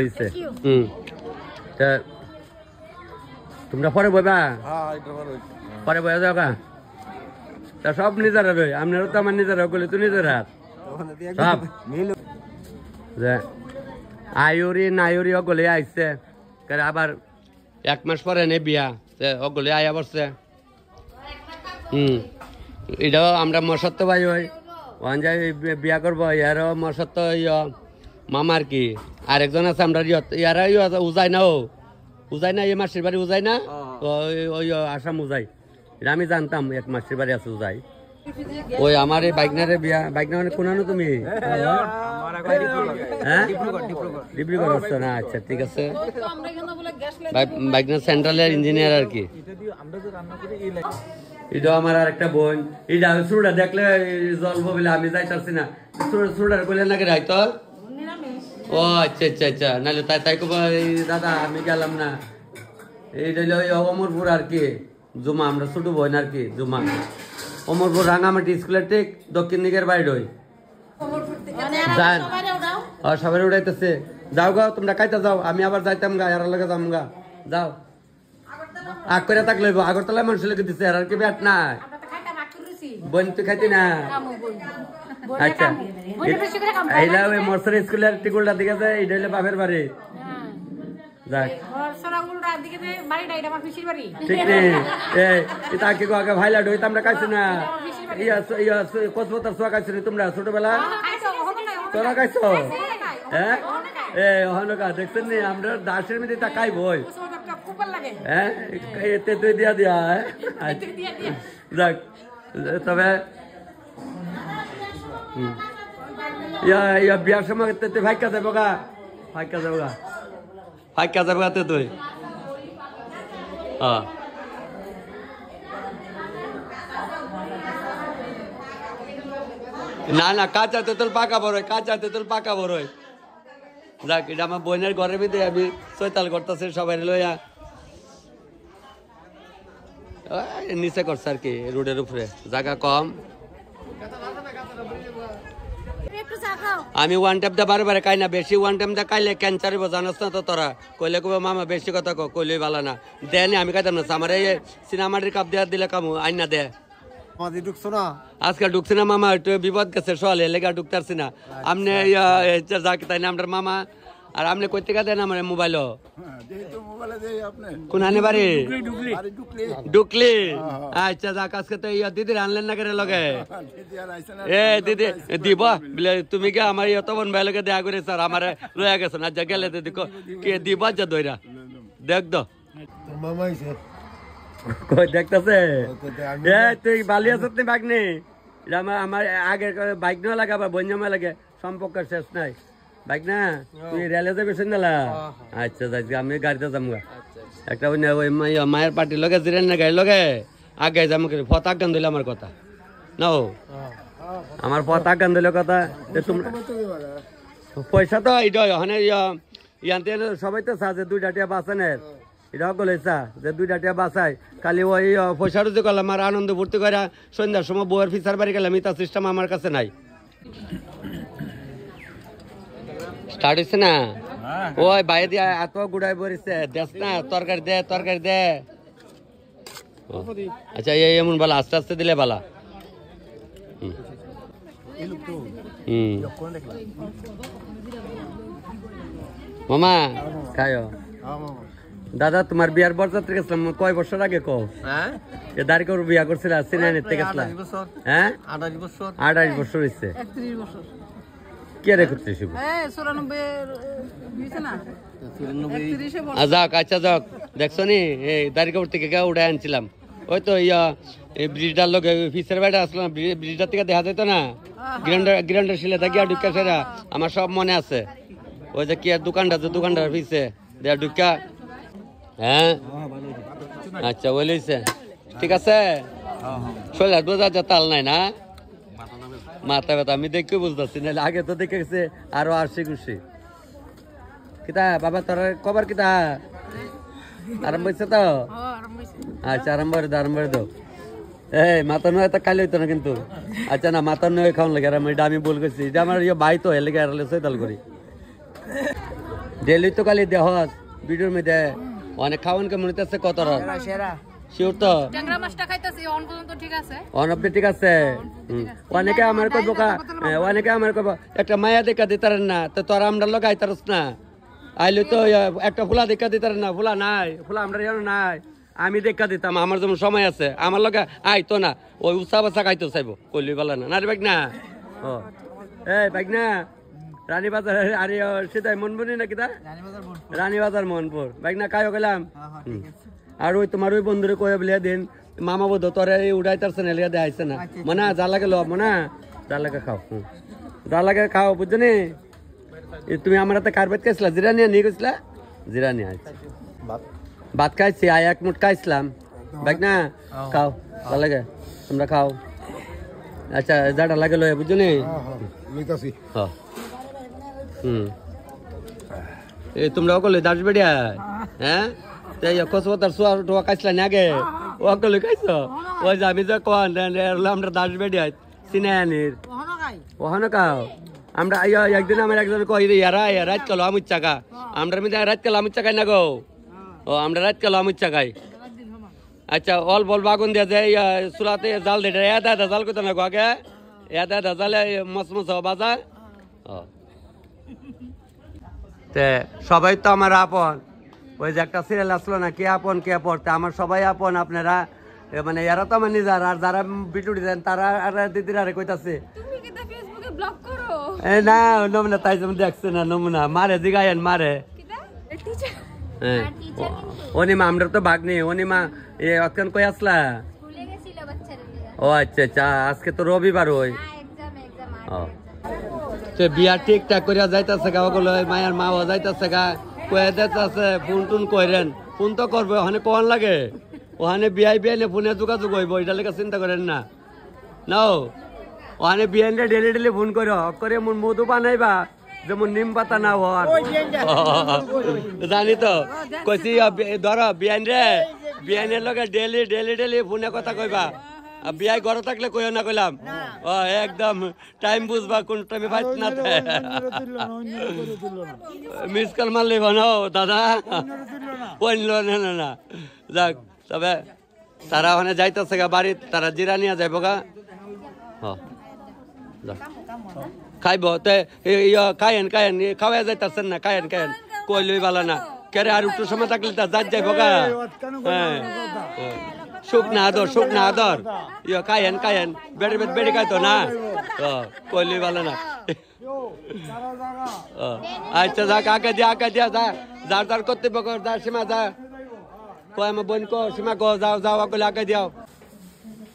তোমরা পরে বইবা পরে বয়ে যাও তা সব নিজেরা রই আপনারও তো আমার নিজেরা করলে তো নিজের হাত সব আয়ুরি নায়ুরি ওগুলি আইসছে আবার 1 মাস পরে নে বিয়া ওগুলি আয়া বসছে এটাও আমরা মসত্ব ভাই হই ওখান যাই বিয়া করবো ইয়ারও মসত্ব মামার কি আরেকজন আছে আমরা ইয়ারা উজাই না উজাই না এই মাসির বাড়ি উজাই না ওই আসাম উজাই এটা আমি জানতাম 1 মাসের বাড়ি আছে উজাই ওই আমার এই বাইকনারে বিয়া বাইকনা মানে কোনানো তুমি হ্যাঁ ডিব্রুগড় আসছো না আচ্ছা ঠিক আছে বাইকনা সেন্ট্রালের ইঞ্জিনিয়ার আর কি এটা আমার আর একটা বোন এটা সুরটা দেখলে জলব বলে আমি যাইতাছি না সুরটার কইলে নাকি রাইতো ও আচ্ছা আচ্ছা আচ্ছা নাহলে তাই তাই কব দাদা আমি গেলাম না এইটা হলো ওই অমরপুর আর কি জুমা আমরা ছোট বোন আর কি জুমা অমরপুর রাঙামাটি স্কুলের ঠিক দক্ষিণ দিকের বাইরে হই যান সবাই উড়াইতেছে যাও গা তোমরা কাইতে যাও আমি আবার যাইতাম গা এর লগে যাম গা যাও আগ করে থাকলে আগরতলা মানুষ লেগে দিচ্ছে আর কি ব্যাট নাই বোন তুই খাইতি না আচ্ছা এইটা ওই মরসর স্কুলের টিকুলটা দিকে যায় এইটা হইলে বাপের বাড়ি যাক ঠিক নেই এটা কি আগে ভাইলা ডইতে আমরা খাইছি না কোচপতার সোয়া খাইছি তোমরা ছোটবেলা তোরা খাইছো হ্যাঁ হনকা দেখছেন নি আমরা দাসের মধ্যে তা খাই বই হ্যাঁ এতে তুই দিয়া দিয়া যাক তবে বিয়ার সময় ভাইকা যাবো গা ভাইকা যাবো গা ভাইকা যাবো গা তুই না না কাঁচা তেঁতুল পাকা বড় কাঁচা তেঁতুল পাকা বড় যাক এটা আমার বোনের ঘরের ভিতরে আমি চৈতাল করতেছে সবাই লইয়া নিচে করছে আর কি রোডের উপরে জায়গা কম আমি ওয়ান টাইম দা বারে বারে খাই না বেশি ওয়ান টাইম দা খাইলে ক্যান্সার হইব জানাস না তো তোরা কইলে কবে মামা বেশি কথা কইলে ভালো না দেয়নি আমি খাইতাম না আমার এই সিনেমাটির কাপ দেওয়ার দিলে কামু আইন না দে আজকাল ঢুকছি না মামা একটু বিপদ গেছে সলে লেগা ঢুকতারছি না আপনি যাকে তাই না আপনার মামা আর আপনি কই থেকে দেন আমার মোবাইল কোন আনে বাড়ি ঢুকলি আচ্ছা যাক আজকে তো দিদির আনলেন না করে লগে এ দিদি দিব বলে তুমি কি আমার এত বোন ভাই লগে দেয়া করে স্যার আমার লয়া গেছে না যা গেলে দিদি কে দিব যা দইরা দেখ দো কই দেখতেছে এ তুই বালি আছিস নি বাইক নেই আমার আগে বাইক না লাগে আবার বন্যামা লাগে সম্পর্ক শেষ নাই বাইক না তুই রেলে যাবি শুনলা আচ্ছা যাচ্ছি আমি গাড়িতে যাবো একটা ওই মায়ের পার্টির লগে জিরেন না গাড়ি লগে আগে যাবো ফতাক গান দিলে আমার কথা না আমার ফতাক গান দিলে কথা পয়সা তো এটা ওখানে ইয়াতে সবাই তো সাজে 2টা টিয়া বাঁচানের এটা সকল ইচ্ছা যে 2টা টিয়া বাঁচাই খালি ওই পয়সা রুজি করলাম আর আনন্দ ভর্তি করে সন্ধ্যার সময় বউয়ের ফিসার বাড়ি গেলাম এটা সিস্টেম আমার কাছে নাই স্টার্ট হচ্ছে না ওই বাইরে দিয়ে এত গুড়াই পড়েছে দেশ না তরকারি দে আচ্ছা এমন বালা আস্তে আস্তে দিলে বালা মামা খায়ো দাদা তোমার বিয়ার বরযাত্রী গেছিলাম কয় বছর আগে কো দাঁড়ি করে বিয়া করছিল সিনাইতে গেছিলাম হ্যাঁ 28 বছর হয়েছে কে রে করতে শিব যাক আচ্ছা যাক দেখছো নি এই দাড়ি কাপড় থেকে উঠে আনছিলাম ওই তো ইয়া এই ব্রিজটার লোক ফিসের বাইরে আসলো না ব্রিজটার থেকে দেখা যেত না গ্রাউন্ডার শিলে থাকি আর ঢুকা সেরা আমার সব মনে আছে ওই যে কি আর দোকানটার ফিসে দেয়া ঢুকা হ্যাঁ আচ্ছা বলেছে ঠিক আছে শরীর বোঝা যা তাল নাই না মাথা ব্যথা আমি দেখে বুঝতেছি না আগে তো দেখে গেছে আরো আসছি খুশি কিতা বাবা তোর কবার কিতা আরাম হয়েছে তো আচ্ছা আরাম করে দাও এই মাথা নয় তো কালি হইতো না কিন্তু আচ্ছা না মাথা নয় খাওয়ান লাগে এটা আমি বল গেছি এটা আমার ইয়ে ভাই তো এলাকা আরলে সৈতাল করি ডেলি তো কালি দেহ ভিডিওর মধ্যে অনেক খাওয়ান কেমন হইতেছে কত রাত শিওর তো ট্যাংরা মাছটা খাইতাছি অন পর্যন্ত ঠিক আছে ঠিক আছে অনেকে আমার কইব একটা মায়া দেখা দিতারেন না তো তোরা আমরা লোক আইতারস না আইলে তো একটা ফুলা দেখা দিতারেন না ফুলা নাই ফুলা আমরা জানো নাই আমি দেখা দিতাম আমার যেমন সময় আছে আমার লোক আইতো না ওই উৎসা বাসা খাইতো চাইবো কইলি বলে না রে বাইক না ও এই বাইক না রানীবাজার আরে সেটাই মনপুরি নাকি তা রানীবাজার মনপুর বাইক না কায়ো গেলাম আর ওই তোমার ওই বন্ধুরে কয়ে বলে দিন মামা বোধ তোরে উড়াইতারছে না লিয়া দেখাইছে না মনে যা লাগে লো মনে যা লাগে খাও যা লাগে খাও বুঝছো নি তুমি আমার হাতে কার্পেট খাইছিলা জিরা নিয়ে গেছিলা জিরা নিয়ে আচ্ছা ভাত খাইছি আয় এক মুঠ খাইছিলাম বাইক না খাও যা লাগে তোমরা খাও আচ্ছা যাটা লাগে লো বুঝছো নি তোমরা অকলে দাস বেড়িয়া হ্যাঁ কসবতার সোয়া টোয়া খাইছিলা না আগে অকলে খাইছো ওই যে আমি যে কন আমরা দাস বেড়িয়া সিনায়ানির ওখানে খাও আমরা একদিন আমার একজন কই রাত কালো আমি চাকা আমরা রাত কালো আমি চাকাই না গো ও আমরা রাত কালো আমি চাকাই আচ্ছা অল বল বাগুন দিয়া যায় চুলাতে জাল দিয়ে এটা জাল করতে না গো আগে এটা জালে মসমস বাজা তে সবাই তো আমার আপন ওই যে একটা সিরিয়াল আসলো না কে আপন কে পড়তে আমার সবাই আপন আপনারা মানে এরা তো আমার নিজের আর যারা ভিডিও দিতেন তারা আর দিদিরা আরে কইতাছে না নমুনা তাই যেমন দেখছে না নমুনা মারে জিগায়েন মারে অনিমা আমরা তো ভাগ নেই অনিমা অতক্ষণ কই আসলা ও আচ্ছা আচ্ছা আজকে তো রবিবার ওই বিয়া ঠিকঠাক করিয়া যাইতেছে গা ওগুলো মায়ের মা যাইতেছে গা কয়ে যাইতেছে ফোন টুন করেন ফোন তো করবো ওখানে কোন লাগে ওখানে বিয়াই বিয়াইলে ফোনে যোগাযোগ হইব এটা লেগে চিন্তা করেন না নাও ওখানে বিয়াইলে ডেলি ফোন করো করে মধু বানাইবা যেমন নিম পাতা না হওয়ার জানি তো কইছি ধরো বিয়াইনের লগে ডেলি ফোনে কথা কইবা বিয়াই ঘরে থাকলে কইও না কইলাম ও একদম টাইম বুঝবা কোন টাইমে বাইত না মিস কল মারলে বানাও দাদা বললো না যাক তবে তারা ওখানে যাইতেছে গা বাড়ি তারা জিরা নিয়ে যাইব গা খাইব তে খায়েন খাওয়া যাইতেছেন না খায়েন কইলই ভালো না কেরে আর একটু সময় থাকলে তা যাই যাইব গা হ্যাঁ শুকনা আদর খায়েন বেড়ে খাইতো না কইলি ভালো না আচ্ছা যাক আগে দিয়া যার কর্তব্য কর যা সীমা যা কয় আমার বোন কো সীমা কো যাও কইলে আগে দিও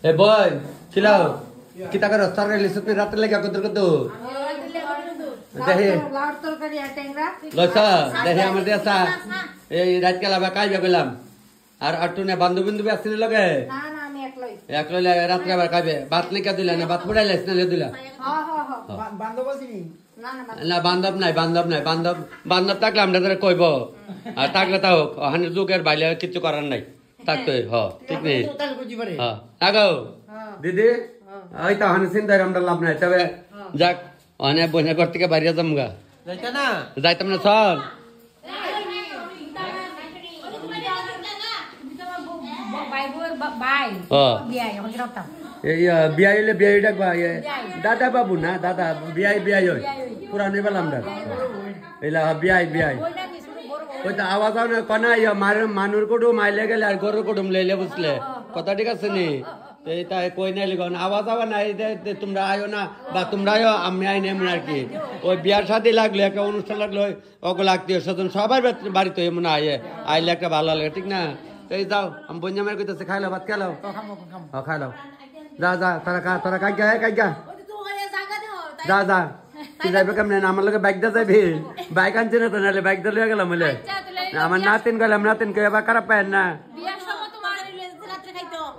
এ বোন খিলাও কিতা করো সরকারি লিসুত রাতে লেগে কত দেখি দেখি আমার দেশা এই রাত কালা বা কাজ গেলাম আর আটু না বান্ধব বিন্দু আসছিল লগে একলাই রাত্রে আবার খাবে ভাত নাকি দিলা না ভাত ফুটাইলে দিলা না বান্ধব নাই বান্ধব থাকলে আমরা কইব আর থাকলে তাও ওখানে যুগের বাইলে কিছু করার নাই থাকতে ঠিক নেই আগো দিদি ওই তো ওখানে চিন্তা আমরা লাভ নাই তবে যাক অনেক বনে ঘর থেকে বাইরে যাম গা যাইতাম না চল বিয়াই ডাকবা দাদা বাবু না দাদা বিয়াই পুরানি বেলা আমরা এলা বিয়াই ওই তো আওয়াজ কনা মানুর কুটুম আইলে গেলে আর গরুর কুটুম লইলে বুঝলে কথা ঠিক আছে নি এইটা কই নাই লিখন আওয়াজ আওয়া নাই তোমরা আয়ো না বা তোমরা আয়ো আমি আই নেমন আর কি ওই বিয়ার শাদী লাগলো একটা অনুষ্ঠান লাগলো ওগুলো আত্মীয় স্বজন সবার বাড়িতে এমন আয়ে আইলে একটা ভালো লাগে ঠিক না এই যাও আমি বঞ্জামের কইতেছে খাইলো ভাত খেলো খাইলো যা যা তোরা কাইগা যা যা তুই যাইবে কেমনে আমার লোকে বাইক দা যাইবি বাইক আনছি না তো নাহলে বাইক দা লিয়ে গেলাম বলে আমার নাতিন গেলাম নাতিন কে এবার খারাপ পায় না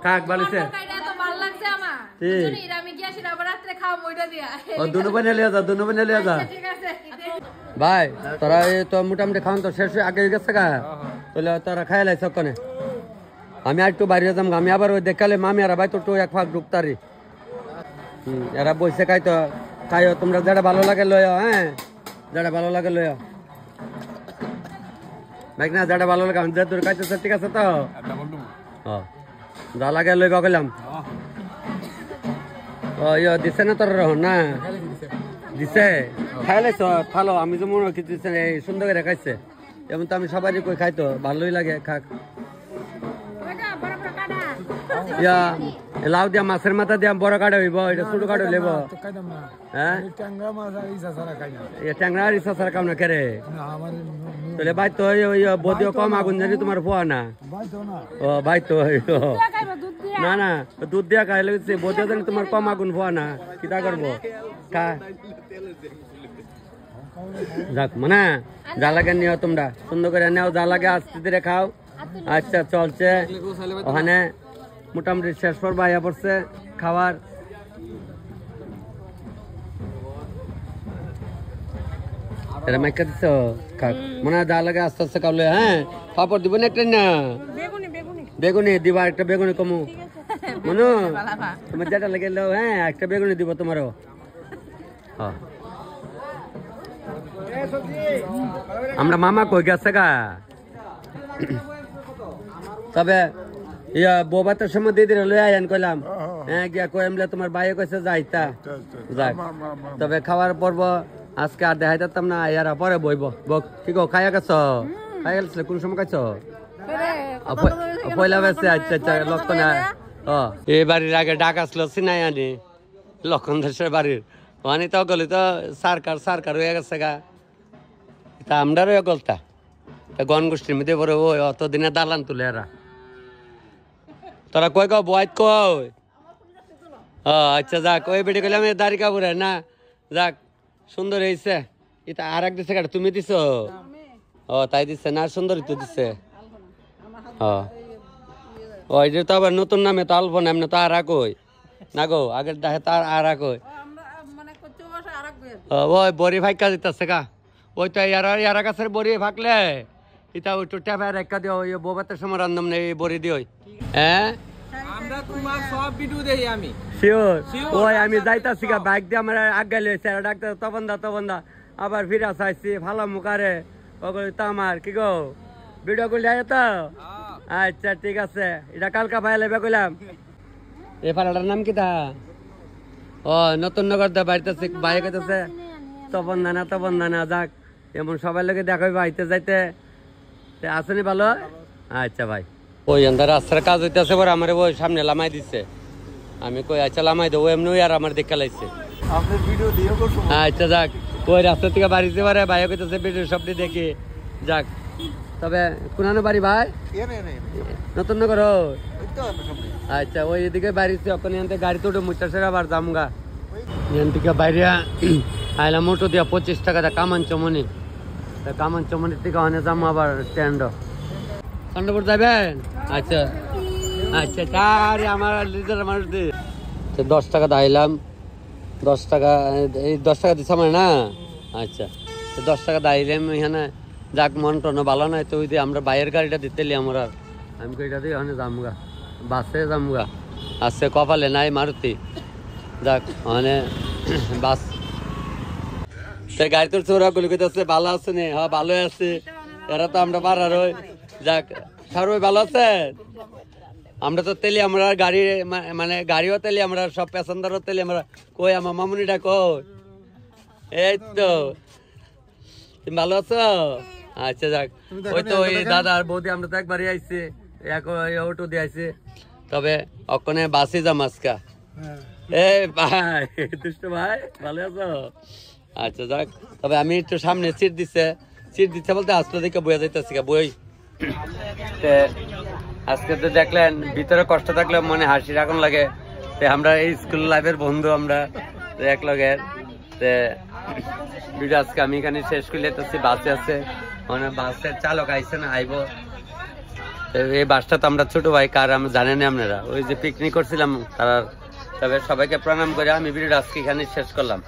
কাক বলিছে ভাই তোরা তো মোটামুটি খাওয়ান তো শেষ আগে গেছে গা তাহলে তোরা খাই লাইছ কনে আমি আর একটু বাইরে যাম আমি আবার ওই দেখালে মামি আর ভাই তো এক ফাঁক ঢুকতারি এরা বসে খাইতো খাইও তোমরা যেটা ভালো লাগে লয় হ্যাঁ যেটা ভালো লাগে লয় দেখ না যেটা ভালো লাগে আমি তোর খাইতেছে ঠিক আছে তো যা লাগে লইবা গেলাম ও ইয়ে দিছে না তোর না দিছে খাই লাইছ ভালো আমি তো মনে রাখি দিছে সুন্দর করে খাইছে এমন তো আমি সবাই কই খাইতো ভালোই লাগে খাক ইয়া লাউ দিয়া মাছের মাথা দিয়া বড় কাটা হইব এটা ছোট কাটা লেব হ্যাঁ ট্যাংরা আর ইসা সারা কাম না করে তাহলে ভাই তো ওই বদিও কম আগুন জানি তোমার পোয়া না ও ভাই তো না না দুধ দিয়া খাইলে বদিও জানি তোমার কম আগুন পোয়া না কিতা করবো খা যাক মানে যা লাগে নিও তোমরা সুন্দর করে নেও যা লাগে আস্তে ধীরে খাও আচ্ছা চলছে ওখানে মোটামুটি শেষ পর বাইয়া পড়ছে খাওয়ার এটা মাইকা দিছ খাক মনে যা লাগে আস্তে আস্তে খাওয়ালে হ্যাঁ পাপড় দিব না একটা না বেগুনি দিবা একটা বেগুনি কমু মনু তোমার যেটা লেগে হ্যাঁ একটা বেগুনি দিব তোমারও আমরা মামা কই গেছে গা তবে ইয়া বৌবাতের সময় দিদি লই আইন কইলাম হ্যাঁ গিয়া কইমলে তোমার ভাইয়ে কইছে যাইতা যাক তবে খাওয়ার পর্ব আজকে আর দেখাইতাম না এরা পরে বইব কি গো খাইয়া গেছ খাইয়া গেছিল কোন সময় খাইছ পয়লা বেসে আচ্ছা আচ্ছা লক্ষণ এই বাড়ির আগে ডাক আসলো চিনাই আনি লক্ষণ দাসের বাড়ির ওখানে তো গলি তো সারকার হয়ে গেছে গা তা আমরারও গলতা গণ গোষ্ঠীর মধ্যে পরে ওই অতদিনে দালান তুলে এরা তোরা কই বয়াত কই আচ্ছা যাক ওই বেটে কইলাম দাড়ি কাপড়ে না যাক সুন্দর হয়েছে এটা আর এক দিছে কাটা তুমি দিছ তাই দিচ্ছে না সুন্দর তো দিচ্ছে ওই যে তো আবার নতুন নামে তো অল্প নাম না তো আর কই না গো আগের দেখে তার আর কই ওই বড়ি ফাঁকা দিতেছে গা ওই তো ইয়ারা গাছের বড়ি ফাঁকলে এটা ওই তো ট্যাপের একটা দিও ওই বৌবাতের সময় রান্ধম নেই বড়ি দিও হ্যাঁ আমরা তোমার সব ভিডিও দেখি আমি শিওর ওই আমি যাইতাছি গা বাইক দিয়ে আমার আগে লইছে ডাক্তার তখন দা আবার ফিরা চাইছি ভালো মুখারে ওগুলো তো আমার কি গো ভিডিও করলে আয় তো আচ্ছা ঠিক আছে এটা কালকা ভাই লেবে কইলাম এই পাড়াটার নাম কি তা ও নতুন নগর দা বাড়িতেছে বাইরে কইতেছে তপন দানা যাক এমন সবাই লোকে দেখাই বাইতে যাইতে আসেনি ভালো আচ্ছা ভাই ওই আন্দার রাস্তার কাজ হইতেছে পরে আমার ওই সামনে লামাই দিচ্ছে আমি কই আচ্ছা লামাই দেবো এমনি আর আমার দেখা লাইছে আচ্ছা যাক ওই রাস্তা থেকে বাড়িতে পারে ভাই কইতেছে ভিডিও সবটি দেখি যাক তবে কোনানো বাড়ি ভাই নতুন নগর আচ্ছা ওই এদিকে বাড়িতে ওখানে গাড়ি তো উঠে মুচার আবার জামগা এখান থেকে বাইরে আইলাম মোটো দিয়া 25 টাকা কামান চমনির থেকে ওখানে যাবো আবার স্ট্যান্ড চন্দ্রপুর যাবেন আচ্ছা আচ্ছা আরে আমার লিডার মানুষ 10 টাকা দাইলাম 10 টাকা এই 10 টাকা দিছে আমার না আচ্ছা 10 টাকা দাইলাম এখানে যাক মন টন ভালো নয় তো ওই আমরা বাইরের গাড়িটা দিতেলি আমার আর আমি কইটা দিয়ে ওখানে যামগা বাসে যামগা আজকে কপালে নাই মারুতি যাক ওখানে বাস গাড়ি তোর চোরা গুলি কইতেছে ভালো আছে নে হ্যাঁ ভালো আছে এরা তো আমরা পারার ওই যাক সার ওই ভালো আছে আমরা তো তেলি আমরা গাড়ি মানে গাড়িও তেলি আমরা সব প্যাসেঞ্জারও তেলি আমরা কই আমার মামুনিটা কই এই তো তুমি ভালো আছো আচ্ছা যাক ওই তো ওই দাদা আর বৌদি আমরা তো একবারই আইছি এক অটো দিয়ে আইছি তবে অকনে বাসি যাম আজকা এ ভাই দুষ্টু ভাই ভালো আছো আচ্ছা যাক তবে আমি একটু সামনে সিট দিচ্ছে বলতে আসলে দেখে বইয়া যাইতেছি বই আজকে তো দেখলেন ভিতরে কষ্ট থাকলে মনে হাসি রাখুন লাগে আমরা এই স্কুল লাইফের বন্ধু আমরা এক লগের ভিডিও আজকে আমি এখানে শেষ করে যেতেছি বাসে আছে মানে বাসের চালক আইসে না আইব এই বাসটা তো আমরা ছোট ভাই কার আমি জানেন আপনারা ওই যে পিকনিক করছিলাম তারা তবে সবাইকে প্রণাম করে আমি ভিডিওটা আজকে এখানে শেষ করলাম।